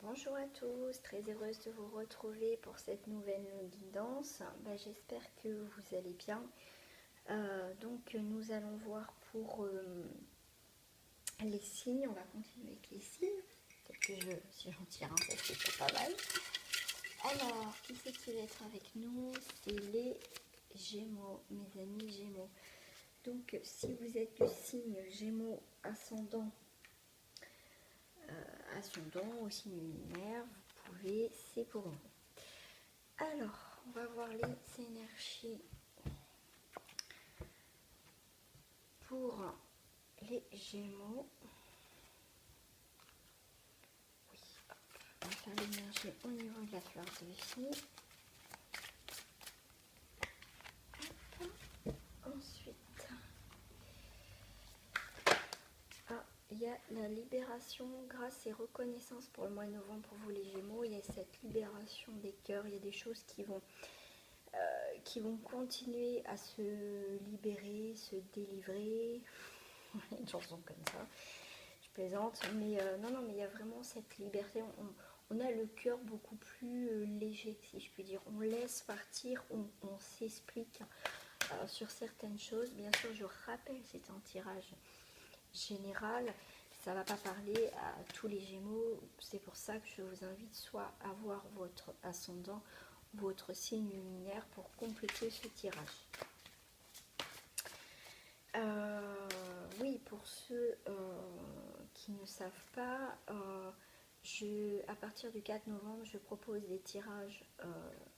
Bonjour à tous, très heureuse de vous retrouver pour cette nouvelle guidance. J'espère que vous allez bien. Donc nous allons voir pour les signes. On va continuer avec les signes. Peut-être que si j'en tire un, ça c'est pas mal. Alors, qui c'est qui va être avec nous? C'est les Gémeaux, mes amis Gémeaux. Donc si vous êtes du signe Gémeaux ascendant, au signe lunaire, vous pouvez, c'est pour vous. Alors, on va voir les énergies pour les Gémeaux. Oui, hop. On va faire l'énergie au niveau de la fleur de vie. Ensuite, il y a la libération, grâce et reconnaissance pour le mois de novembre pour vous les Gémeaux. Il y a cette libération des cœurs, il y a des choses qui vont continuer à se libérer, se délivrer. Une chanson comme ça, je plaisante, mais non, mais il y a vraiment cette liberté. On a le cœur beaucoup plus léger, si je puis dire. On laisse partir, on s'explique sur certaines choses. Bien sûr, je rappelle, c'est un tirage général, ça ne va pas parler à tous les Gémeaux. C'est pour ça que je vous invite soit à voir votre ascendant, votre signe lunaire pour compléter ce tirage. Oui, pour ceux qui ne savent pas, à partir du 4 novembre, je propose des tirages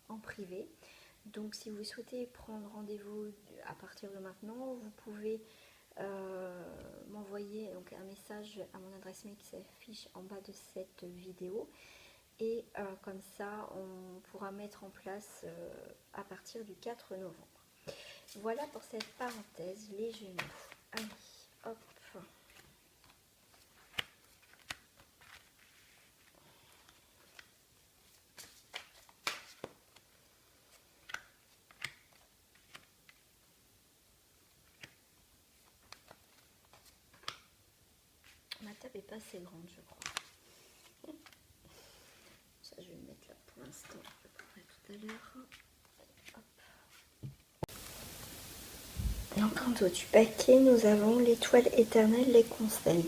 en privé. Donc si vous souhaitez prendre rendez-vous à partir de maintenant, vous pouvez m'envoyer un message à mon adresse mail qui s'affiche en bas de cette vidéo. Et comme ça, on pourra mettre en place à partir du 4 novembre. Voilà pour cette parenthèse, les Gémeaux. Allez, hop. Ma table n'est pas assez grande, je crois. Ça, je vais le mettre là pour l'instant. Je le prendrai tout à l'heure. Donc, en haut du paquet, nous avons l'étoile éternelle, les conseils.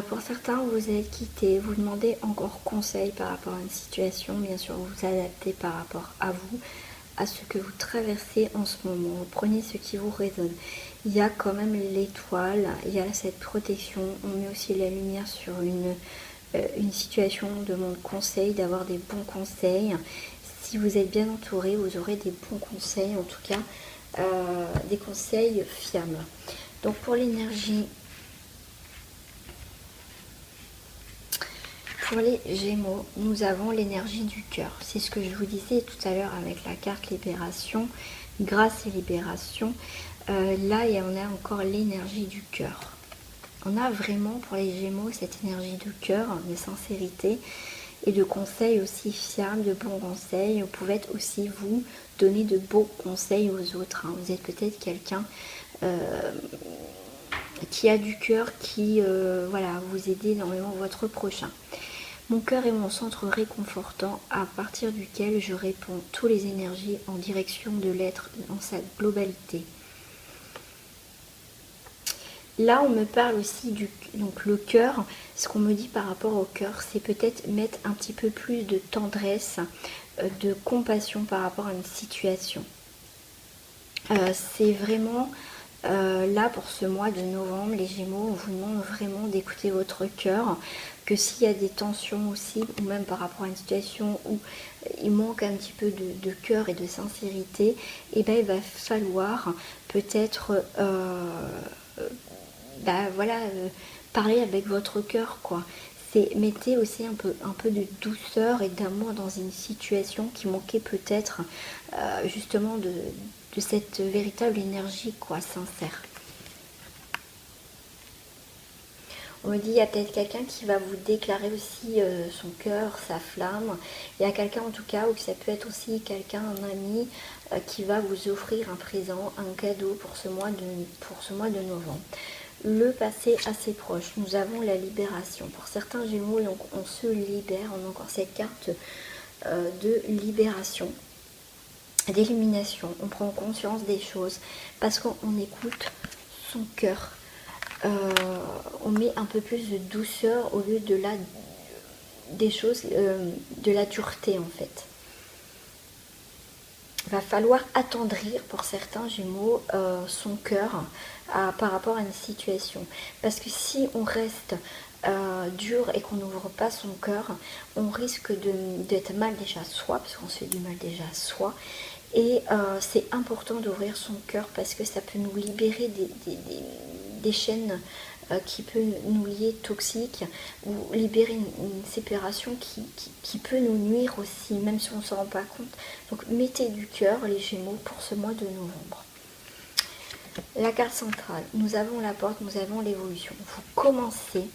Pour certains, vous êtes quitté, vous demandez encore conseil par rapport à une situation. Bien sûr, vous vous adaptez par rapport à vous, à ce que vous traversez en ce moment. Vous prenez ce qui vous résonne. Il y a quand même l'étoile, il y a cette protection. On met aussi la lumière sur une situation, on demande conseil, d'avoir des bons conseils. Si vous êtes bien entouré, vous aurez des bons conseils, en tout cas des conseils fiables. Donc pour l'énergie, pour les Gémeaux, nous avons l'énergie du cœur. C'est ce que je vous disais tout à l'heure avec la carte libération, grâce et libération. Là, on a encore l'énergie du cœur. On a vraiment pour les Gémeaux cette énergie de cœur, de sincérité et de conseils aussi fiables, de bons conseils. Vous pouvez aussi vous donner de beaux conseils aux autres. Vous êtes peut-être quelqu'un qui a du cœur, qui vous aide énormément votre prochain. Mon cœur est mon centre réconfortant à partir duquel je réponds toutes les énergies en direction de l'être dans sa globalité. Là, on me parle aussi donc le cœur. Ce qu'on me dit par rapport au cœur, c'est peut-être mettre un petit peu plus de tendresse, de compassion par rapport à une situation. C'est vraiment là pour ce mois de novembre, les Gémeaux, on vous demande vraiment d'écouter votre cœur, que s'il y a des tensions aussi, ou même par rapport à une situation où il manque un petit peu de cœur et de sincérité, et il va falloir peut-être parler avec votre cœur, quoi. Mettez aussi un peu de douceur et d'amour dans une situation qui manquait peut-être justement de cette véritable énergie, quoi, sincère. On me dit, il y a peut-être quelqu'un qui va vous déclarer aussi son cœur, sa flamme. Il y a quelqu'un en tout cas, ou ça peut être aussi quelqu'un, un ami, qui va vous offrir un présent, un cadeau pour ce mois de novembre. le passé assez proche. Nous avons la libération. Pour certains Gémeaux, donc, on se libère. On a encore cette carte de libération, d'illumination. On prend conscience des choses parce qu'on écoute son cœur. On met un peu plus de douceur au lieu de des choses, de la dureté en fait. Il va falloir attendrir pour certains Gémeaux son cœur par rapport à une situation. Parce que si on reste dur et qu'on n'ouvre pas son cœur, on risque d'être mal déjà soi, parce qu'on se fait du mal déjà soi. Et c'est important d'ouvrir son cœur parce que ça peut nous libérer des chaînes qui peut nous lier toxiques ou libérer une séparation qui peut nous nuire aussi, même si on ne s'en rend pas compte. Donc mettez du cœur les Gémeaux pour ce mois de novembre. La carte centrale, nous avons la porte, nous avons l'évolution. Vous commencez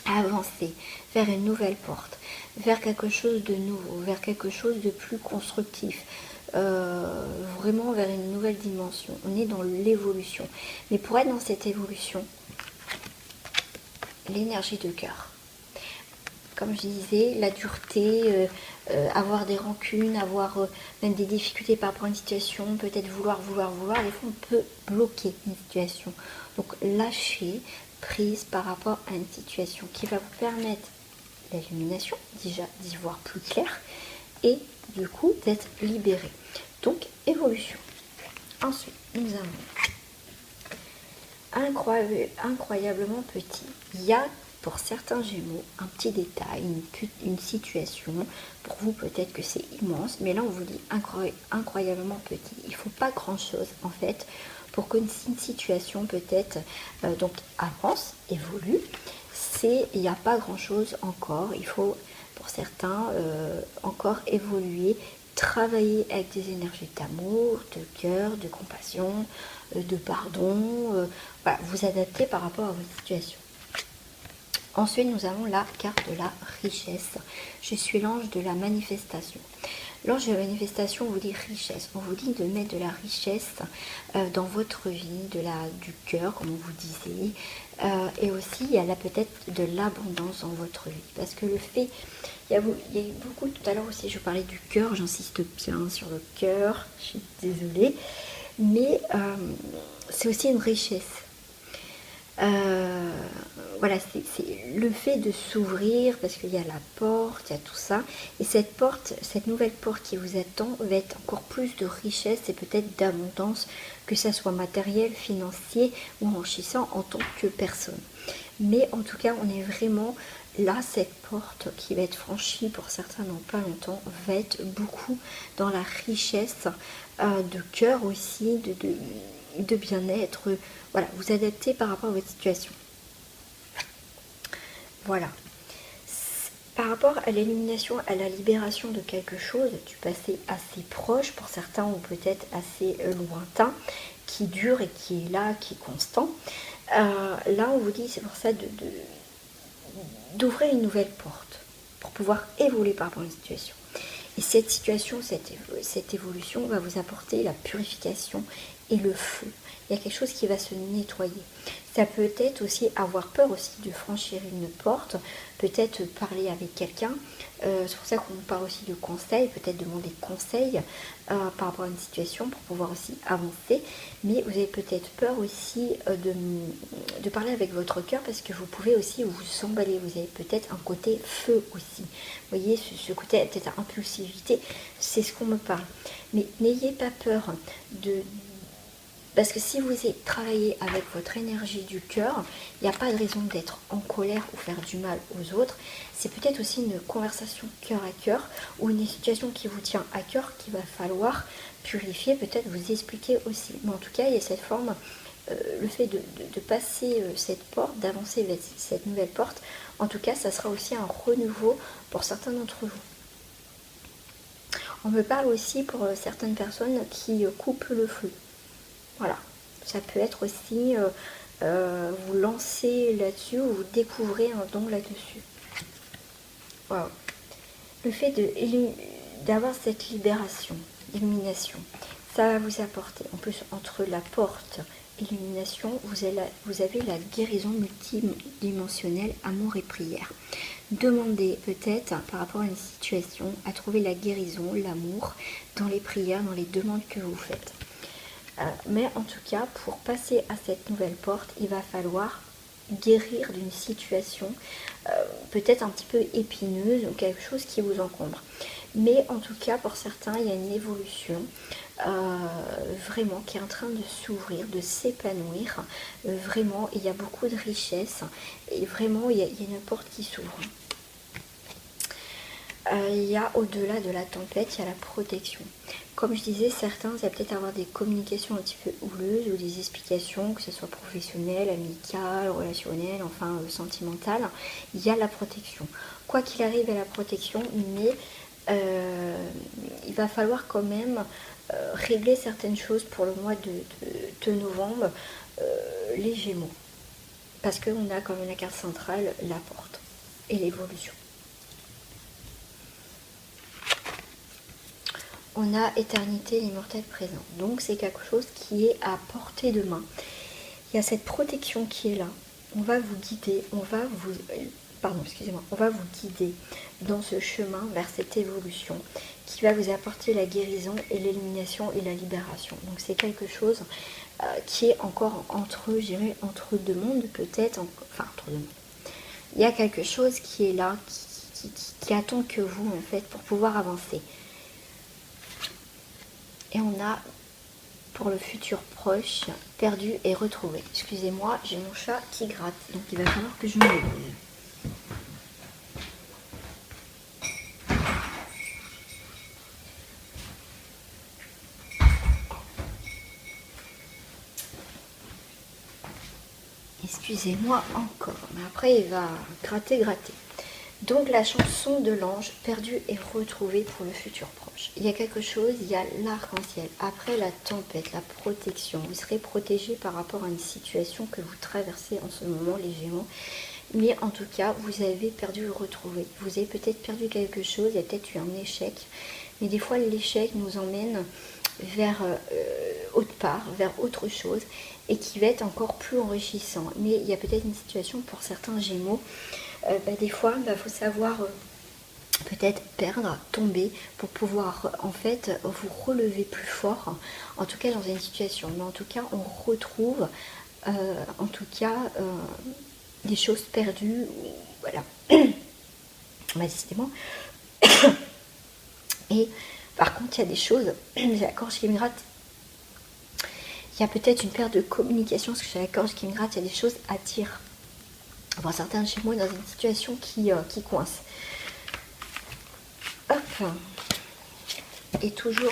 à avancer vers une nouvelle porte, vers quelque chose de nouveau, vers quelque chose de plus constructif. Vraiment vers une nouvelle dimension. On est dans l'évolution. Mais pour être dans cette évolution, l'énergie de cœur. Comme je disais, la dureté, avoir des rancunes, avoir même des difficultés par rapport à une situation, peut-être vouloir, des fois on peut bloquer une situation. Donc lâcher prise par rapport à une situation qui va vous permettre l'illumination, déjà d'y voir plus clair, et du coup d'être libéré. Donc évolution. Ensuite, nous avons incroyablement petit. Il y a pour certains Gémeaux un petit détail, une situation. Pour vous peut-être que c'est immense, mais là on vous dit incroyablement petit. Il ne faut pas grand chose en fait pour qu'une situation peut-être donc avance, évolue. Il n'y a pas grand chose encore. Il faut pour certains encore évoluer, travailler avec des énergies d'amour, de cœur, de compassion, de pardon, voilà, vous adapter par rapport à votre situation. Ensuite, nous avons la carte de la richesse. Je suis l'ange de la manifestation. L'ange de la manifestation, on vous dit richesse. On vous dit de mettre de la richesse dans votre vie, du cœur, comme on vous disait. Et aussi, il y a là peut-être de l'abondance dans votre vie. Parce que le fait, il y a eu beaucoup, tout à l'heure aussi, je parlais du cœur, j'insiste bien sur le cœur, je suis désolée. Mais c'est aussi une richesse. Voilà, c'est le fait de s'ouvrir parce qu'il y a la porte, il y a tout ça. Et cette porte, cette nouvelle porte qui vous attend va être encore plus de richesse et peut-être d'abondance, que ça soit matériel, financier ou enrichissant en tant que personne. Mais en tout cas, on est vraiment là, cette porte qui va être franchie pour certains dans pas longtemps, va être beaucoup dans la richesse de cœur aussi, de bien-être. Voilà, vous adaptez par rapport à votre situation. Voilà. Par rapport à l'élimination, à la libération de quelque chose, du passé assez proche, pour certains ou peut-être assez lointain, qui dure et qui est là, qui est constant, là on vous dit, c'est pour ça d'ouvrir une nouvelle porte pour pouvoir évoluer par rapport à une situation. Et cette situation, cette évolution va vous apporter la purification et le feu. Il y a quelque chose qui va se nettoyer. Ça peut être aussi avoir peur aussi de franchir une porte, peut-être parler avec quelqu'un. C'est pour ça qu'on parle aussi de conseils, peut-être demander conseil par rapport à une situation pour pouvoir aussi avancer. Mais vous avez peut-être peur aussi de parler avec votre cœur parce que vous pouvez aussi vous emballer. Vous avez peut-être un côté feu aussi. Vous voyez, ce côté peut-être impulsivité, c'est ce qu'on me parle. Mais n'ayez pas peur parce que si vous travaillez avec votre énergie du cœur, il n'y a pas de raison d'être en colère ou faire du mal aux autres. C'est peut-être aussi une conversation cœur à cœur ou une situation qui vous tient à cœur qu'il va falloir purifier, peut-être vous expliquer aussi. Mais en tout cas, il y a cette forme, le fait de passer cette porte, d'avancer vers cette nouvelle porte. En tout cas, ça sera aussi un renouveau pour certains d'entre vous. On me parle aussi pour certaines personnes qui coupent le feu. Voilà, ça peut être aussi vous lancer là-dessus ou vous découvrez un don là-dessus. Wow. Le fait d'avoir cette libération, illumination, ça va vous apporter, en plus entre la porte illumination, vous avez la guérison multidimensionnelle, amour et prière. Demandez peut-être par rapport à une situation à trouver la guérison, l'amour dans les prières, dans les demandes que vous faites. Mais en tout cas, pour passer à cette nouvelle porte, il va falloir guérir d'une situation peut-être un petit peu épineuse ou quelque chose qui vous encombre. Mais en tout cas, pour certains, il y a une évolution vraiment qui est en train de s'ouvrir, de s'épanouir. Vraiment, il y a beaucoup de richesse et vraiment, il y a une porte qui s'ouvre. Il y a au-delà de la tempête, il y a la protection. Comme je disais, certains, il va peut-être avoir des communications un petit peu houleuses ou des explications, que ce soit professionnelles, amicales, relationnelles, enfin sentimentales. Il y a la protection. Quoi qu'il arrive, à la protection, mais il va falloir quand même régler certaines choses pour le mois de novembre, les Gémeaux. Parce qu'on a comme la carte centrale la porte et l'évolution. On a éternité, l'immortel présent. Donc c'est quelque chose qui est à portée de main. Il y a cette protection qui est là. On va vous guider, on va vous guider dans ce chemin vers cette évolution qui va vous apporter la guérison et l'illumination et la libération. Donc c'est quelque chose qui est encore entre deux mondes, peut-être, entre deux mondes. Il y a quelque chose qui est là, qui attend que vous, en fait, pour pouvoir avancer. Et on a, pour le futur proche, perdu et retrouvé. Excusez-moi, j'ai mon chat qui gratte, donc il va falloir que je me lève. Excusez-moi encore, mais après il va gratter. Donc la chanson de l'ange, perdu et retrouvé pour le futur proche. Il y a quelque chose, il y a l'arc-en-ciel. Après la tempête, la protection, vous serez protégé par rapport à une situation que vous traversez en ce moment, les Gémeaux. Mais en tout cas, vous avez perdu et retrouvé. Vous avez peut-être perdu quelque chose, il y a peut-être eu un échec. Mais des fois, l'échec nous emmène vers autre part, vers autre chose, et qui va être encore plus enrichissant. Mais il y a peut-être une situation pour certains Gémeaux. Des fois, il faut savoir peut-être perdre, tomber, pour pouvoir en fait vous relever plus fort, en tout cas dans une situation. Mais en tout cas, on retrouve des choses perdues, voilà, décidément. Et par contre, il y a des choses, j'ai la gorge qui me gratte. Il y a peut-être une perte de communication, parce que j'ai la gorge qui me gratte, il y a des choses à dire. Pour certains chez moi, dans une situation qui coince. Hop. Et toujours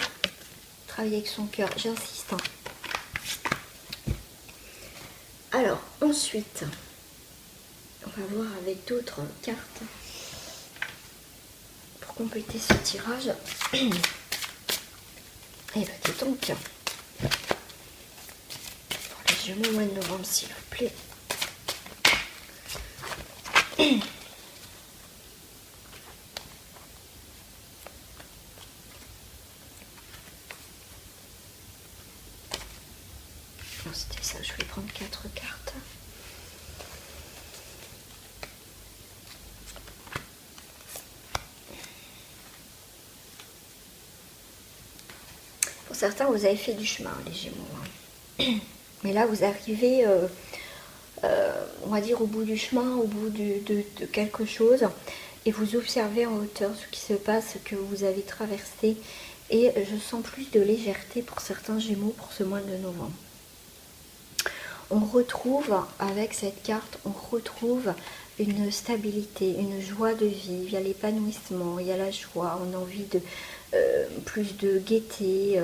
travailler avec son cœur, j'insiste. Alors, ensuite, on va voir avec d'autres cartes pour compléter ce tirage. Et bien, dis donc, pour les Gémeaux au mois de novembre, s'il vous plaît. Non, c'était ça, je vais prendre 4 cartes. Pour certains, vous avez fait du chemin, les Gémeaux. Mais là, vous arrivez, on va dire, au bout du chemin, au bout de quelque chose. Et vous observez en hauteur ce qui se passe, ce que vous avez traversé. Et je sens plus de légèreté pour certains Gémeaux pour ce mois de novembre. On retrouve, avec cette carte, on retrouve une stabilité, une joie de vivre. Il y a l'épanouissement, il y a la joie, on a envie de plus de gaieté,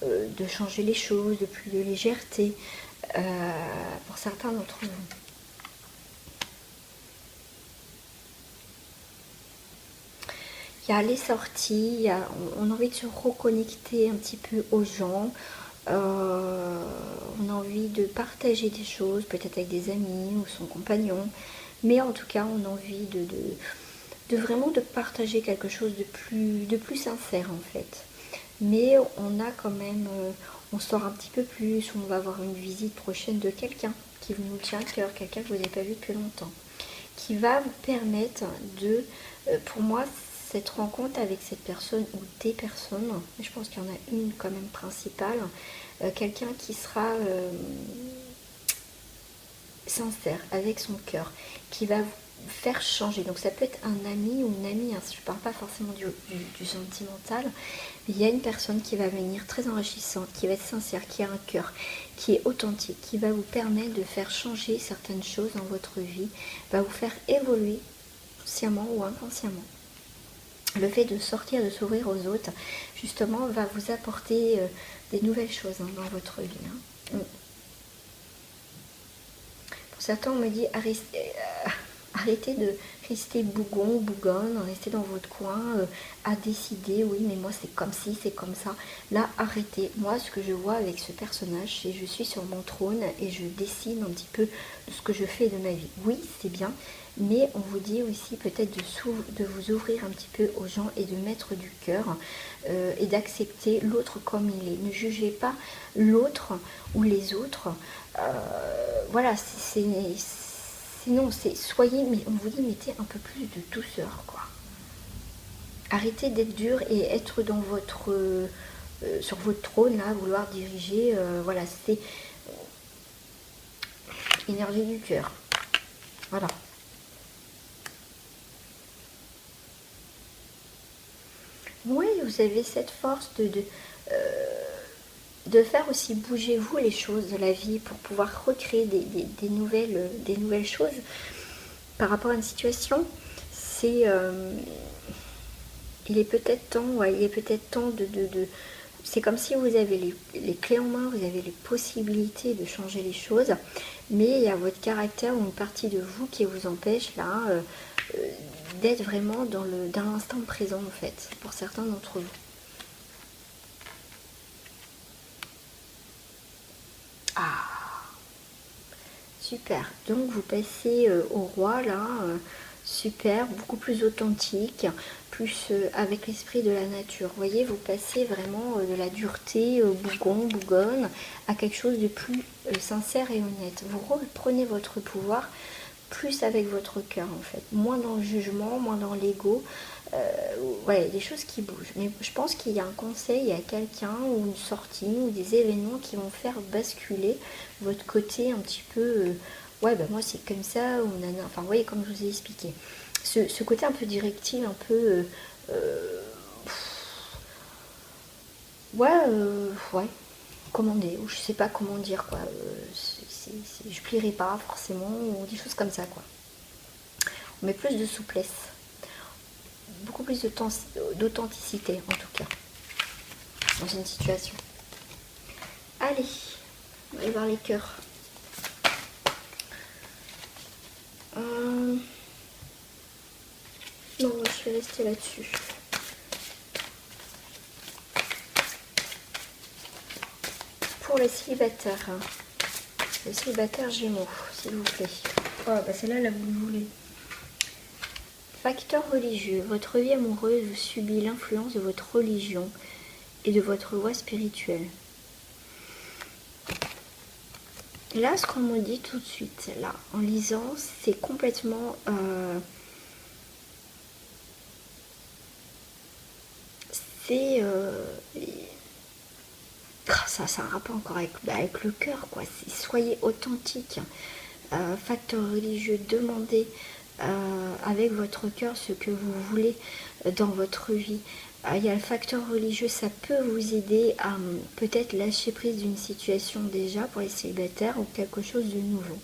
de changer les choses, de plus de légèreté pour certains d'entre vous. Il y a les sorties, on a envie de se reconnecter un petit peu aux gens. On a envie de partager des choses, peut-être avec des amis ou son compagnon. Mais en tout cas, on a envie de vraiment de partager quelque chose de plus sincère en fait. Mais on a quand même, on sort un petit peu plus, ou on va avoir une visite prochaine de quelqu'un qui nous tient à cœur, quelqu'un que vous n'avez pas vu depuis longtemps, qui va vous permettre de, pour moi, cette rencontre avec cette personne ou des personnes, je pense qu'il y en a une quand même principale, quelqu'un qui sera sincère avec son cœur, qui va vous faire changer. Donc ça peut être un ami ou une amie, hein, je ne parle pas forcément du sentimental, mais il y a une personne qui va venir très enrichissante, qui va être sincère, qui a un cœur, qui est authentique, qui va vous permettre de faire changer certaines choses dans votre vie, va vous faire évoluer consciemment ou inconsciemment. Le fait de sortir, de s'ouvrir aux autres, justement, va vous apporter des nouvelles choses dans votre vie. Hein. Pour certains, on me dit arrêtez de rester bougon, bougonne, rester dans votre coin, à décider, oui, mais moi c'est comme ci, c'est comme ça. Là, arrêtez. Moi, ce que je vois avec ce personnage, c'est je suis sur mon trône et je décide un petit peu de ce que je fais de ma vie. Oui, c'est bien, mais on vous dit aussi peut-être de vous ouvrir un petit peu aux gens et de mettre du cœur et d'accepter l'autre comme il est. Ne jugez pas l'autre ou les autres. Voilà, sinon, soyez, mais on vous dit, mettez un peu plus de douceur, quoi. Arrêtez d'être dur et être dans sur votre trône, là, vouloir diriger, voilà, c'est énergie du cœur. Voilà. Oui, vous avez cette force de faire aussi bouger vous les choses de la vie pour pouvoir recréer des nouvelles choses par rapport à une situation. Il est peut-être temps c'est comme si vous avez les clés en main, vous avez les possibilités de changer les choses, mais il y a votre caractère ou une partie de vous qui vous empêche là d'être vraiment dans l'instant présent en fait, pour certains d'entre vous. Ah, super. Donc vous passez au roi là, super, beaucoup plus authentique, plus avec l'esprit de la nature. Vous voyez, vous passez vraiment de la dureté, bougonne, à quelque chose de plus sincère et honnête. Vous reprenez votre pouvoir plus avec votre cœur en fait, moins dans le jugement, moins dans l'ego. Ouais, des choses qui bougent. Mais je pense qu'il y a un conseil, il y a quelqu'un ou une sortie ou des événements qui vont faire basculer votre côté un petit peu. Ouais, ben moi c'est comme ça ou nana. Enfin, vous voyez, comme je vous ai expliqué. Ce côté un peu directif, un peu. Ouais. Commander, ou je sais pas comment dire quoi. Je plierai pas forcément, ou des choses comme ça quoi. On met plus de souplesse. Beaucoup plus d'authenticité en tout cas dans une situation. Allez, on va aller voir les cœurs. Non, je vais rester là-dessus. Pour les célibataires, les célibataires Gémeaux, s'il vous plaît. Oh, bah celle-là, là, vous le voulez. Facteur religieux. Votre vie amoureuse subit l'influence de votre religion et de votre voie spirituelle. Là, ce qu'on me dit tout de suite, là, en lisant, c'est complètement... ça a un rapport encore avec le cœur, quoi. Soyez authentique. Facteur religieux, demandez avec votre cœur ce que vous voulez dans votre vie. Il y a le facteur religieux, ça peut vous aider à peut-être lâcher prise d'une situation déjà pour les célibataires ou quelque chose de nouveau.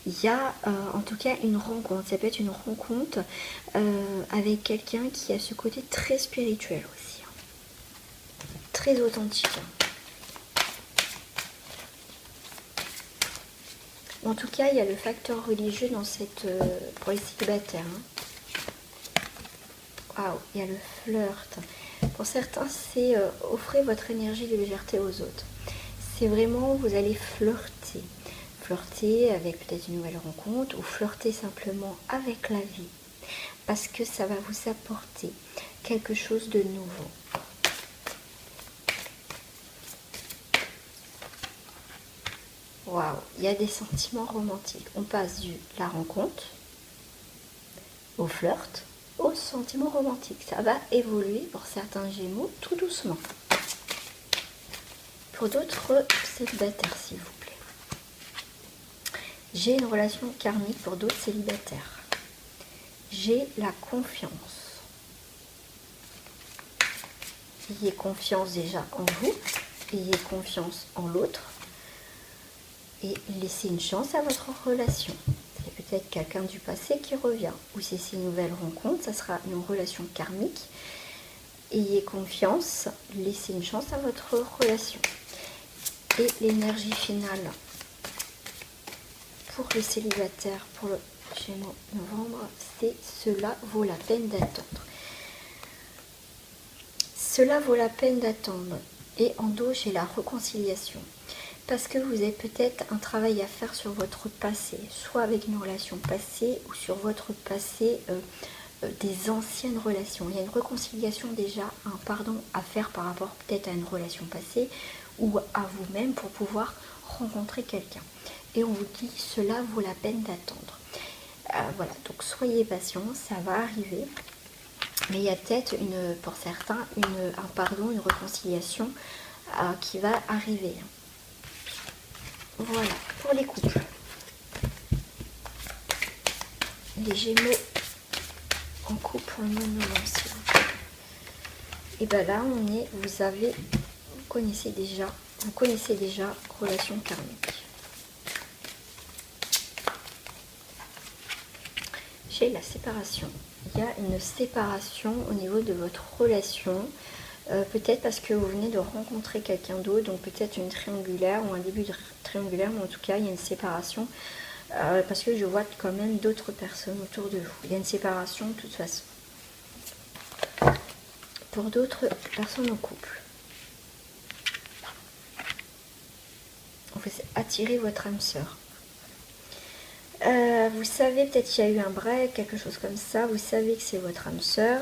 Il y a en tout cas une rencontre, ça peut être une rencontre avec quelqu'un qui a ce côté très spirituel aussi, très authentique. En tout cas, il y a le facteur religieux dans pour les célibataires. Waouh, il y a le flirt. Pour certains, c'est offrez votre énergie de légèreté aux autres. C'est vraiment, vous allez flirter. Flirter avec peut-être une nouvelle rencontre ou flirter simplement avec la vie. Parce que ça va vous apporter quelque chose de nouveau. Waouh, il y a des sentiments romantiques. On passe de la rencontre au flirt, au sentiment romantique. Ça va évoluer pour certains Gémeaux tout doucement. Pour d'autres célibataires, s'il vous plaît. J'ai une relation karmique pour d'autres célibataires. J'ai la confiance. Ayez confiance déjà en vous, ayez confiance en l'autre et laissez une chance à votre relation. C'est peut-être quelqu'un du passé qui revient, ou si c'est une nouvelle rencontre, ça sera une relation karmique. Ayez confiance, laissez une chance à votre relation. Et l'énergie finale pour les célibataires, pour le Gémeaux novembre, c'est cela vaut la peine d'attendre. Cela vaut la peine d'attendre. Et en dos, j'ai la réconciliation. Parce que vous avez peut-être un travail à faire sur votre passé, soit avec une relation passée ou sur votre passé des anciennes relations. Il y a une réconciliation déjà, un pardon à faire par rapport peut-être à une relation passée ou à vous-même pour pouvoir rencontrer quelqu'un. Et on vous dit, cela vaut la peine d'attendre. Voilà, donc soyez patient, ça va arriver. Mais il y a peut-être, pour certains, un pardon, une réconciliation qui va arriver. Voilà, pour les couples. Les Gémeaux en couple pour le mois de novembre. Et bien là, vous connaissez déjà relation karmique. J'ai la séparation. Il y a une séparation au niveau de votre relation. Peut-être parce que vous venez de rencontrer quelqu'un d'autre, donc peut-être une triangulaire ou un début de triangulaire, mais en tout cas il y a une séparation parce que je vois quand même d'autres personnes autour de vous. Il y a une séparation de toute façon. Pour d'autres personnes en couple, vous attirez votre âme sœur. Vous savez, peut-être qu'il y a eu un break, quelque chose comme ça, vous savez que c'est votre âme sœur.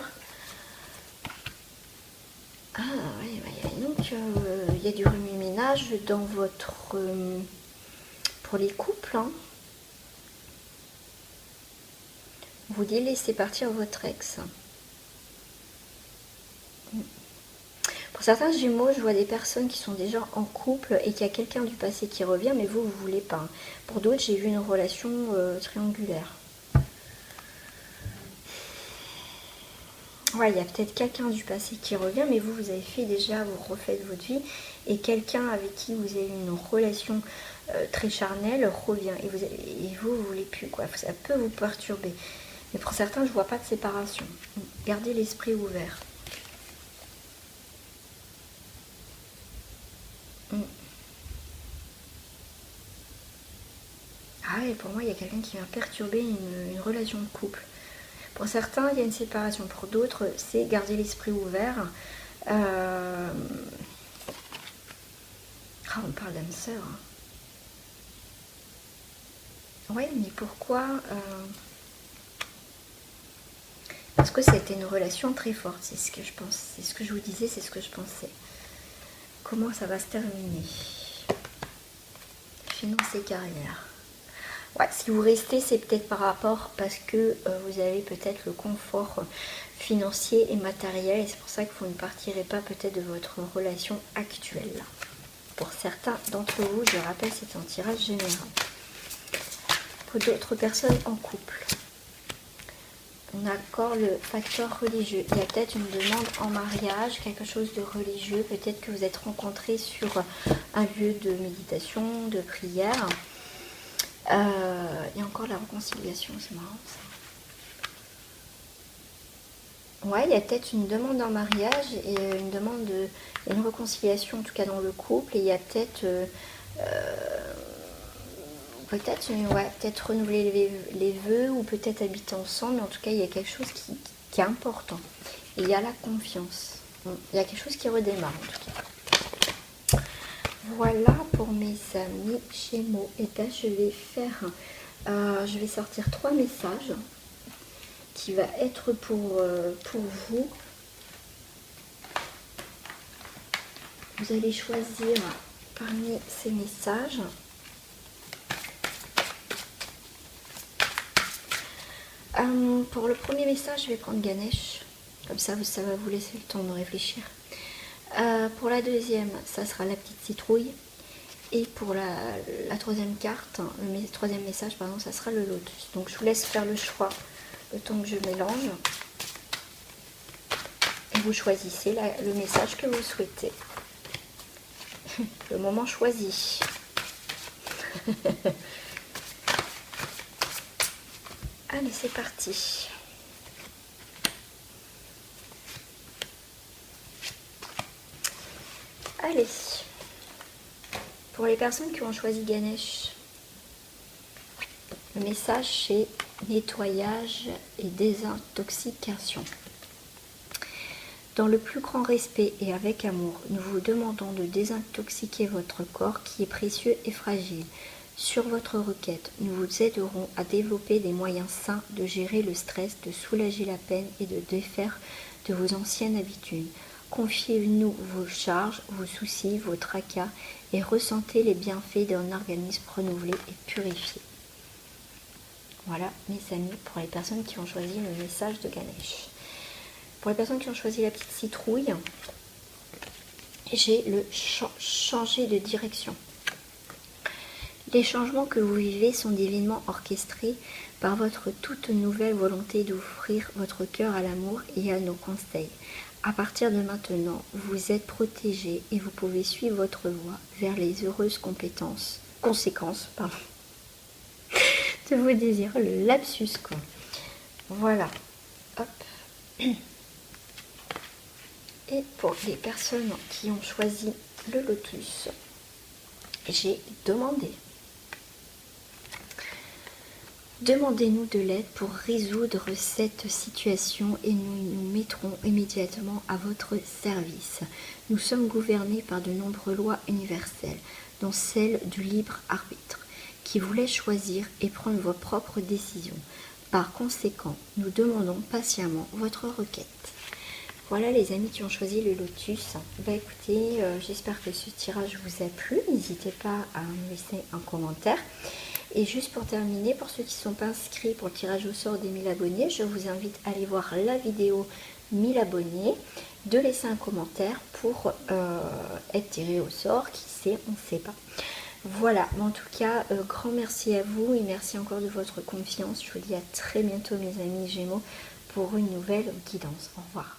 Ah, ouais, donc il y a du remue-ménage dans votre... pour les couples, hein. Vous voulez laisser partir votre ex. Pour certains Gémeaux, je vois des personnes qui sont déjà en couple et qu'il y a quelqu'un du passé qui revient, mais vous voulez pas. Pour d'autres, j'ai vu une relation triangulaire. Ouais, il y a peut-être quelqu'un du passé qui revient, mais vous avez fait déjà, vous refaites votre vie, et quelqu'un avec qui vous avez une relation très charnelle revient, et vous voulez plus, quoi. Ça peut vous perturber. Mais pour certains, je vois pas de séparation. Gardez l'esprit ouvert. Ah, et pour moi, il y a quelqu'un qui vient perturber une relation de couple. Pour certains, il y a une séparation. Pour d'autres, c'est garder l'esprit ouvert. Ah, on parle d'âme sœur. Oui, mais pourquoi Parce que c'était une relation très forte, c'est ce que je pense. C'est ce que je vous disais, c'est ce que je pensais. Comment ça va se terminer? Finances et carrière. Ouais, si vous restez, c'est peut-être par rapport parce que vous avez peut-être le confort financier et matériel, et c'est pour ça que vous ne partirez pas peut-être de votre relation actuelle. Pour certains d'entre vous, je rappelle, c'est un tirage général. Pour d'autres personnes en couple, on a encore le facteur religieux. Il y a peut-être une demande en mariage, quelque chose de religieux, peut-être que vous êtes rencontrés sur un lieu de méditation, de prière. Il y a encore la réconciliation, c'est marrant ça. Ouais, il y a peut-être une demande en mariage et une réconciliation en tout cas dans le couple, et il y a peut-être peut-être renouveler les vœux ou peut-être habiter ensemble, mais en tout cas il y a quelque chose qui est important. Et il y a la confiance. Il y a quelque chose qui redémarre en tout cas. Voilà pour mes amis Gémeaux. Et là je vais sortir 3 messages qui va être pour vous. Vous allez choisir parmi ces messages Pour le premier message, je vais prendre Ganesh. Comme ça va vous laisser le temps de réfléchir. Pour la deuxième, ça sera la petite citrouille. Et pour la troisième carte, le troisième message, pardon, ça sera le lotus. Donc je vous laisse faire le choix le temps que je mélange. Et vous choisissez le message que vous souhaitez. Le moment choisi. Allez, c'est parti. Allez. Pour les personnes qui ont choisi Ganesh, le message c'est nettoyage et désintoxication. Dans le plus grand respect et avec amour, nous vous demandons de désintoxiquer votre corps qui est précieux et fragile. Sur votre requête, nous vous aiderons à développer des moyens sains de gérer le stress, de soulager la peine et de défaire de vos anciennes habitudes. Confiez-nous vos charges, vos soucis, vos tracas et ressentez les bienfaits d'un organisme renouvelé et purifié. Voilà mes amis pour les personnes qui ont choisi le message de Ganesh. Pour les personnes qui ont choisi la petite citrouille, j'ai le changer de direction. Les changements que vous vivez sont divinement orchestrés par votre toute nouvelle volonté d'ouvrir votre cœur à l'amour et à nos conseils. À partir de maintenant, vous êtes protégé et vous pouvez suivre votre voie vers les heureuses conséquences de vos désirs. Le lapsus, quoi. Voilà. Hop. Et pour les personnes qui ont choisi le lotus, j'ai demandé. Demandez-nous de l'aide pour résoudre cette situation et nous nous mettrons immédiatement à votre service. Nous sommes gouvernés par de nombreuses lois universelles, dont celle du libre arbitre, qui vous laisse choisir et prendre vos propres décisions. Par conséquent, nous demandons patiemment votre requête. Voilà les amis qui ont choisi le lotus. Bah écoutez, j'espère que ce tirage vous a plu. N'hésitez pas à me laisser un commentaire. Et juste pour terminer, pour ceux qui ne sont pas inscrits pour le tirage au sort des 1000 abonnés, je vous invite à aller voir la vidéo 1000 abonnés, de laisser un commentaire pour être tiré au sort. Qui sait, on ne sait pas. Voilà, mais en tout cas, grand merci à vous et merci encore de votre confiance. Je vous dis à très bientôt mes amis Gémeaux pour une nouvelle guidance. Au revoir.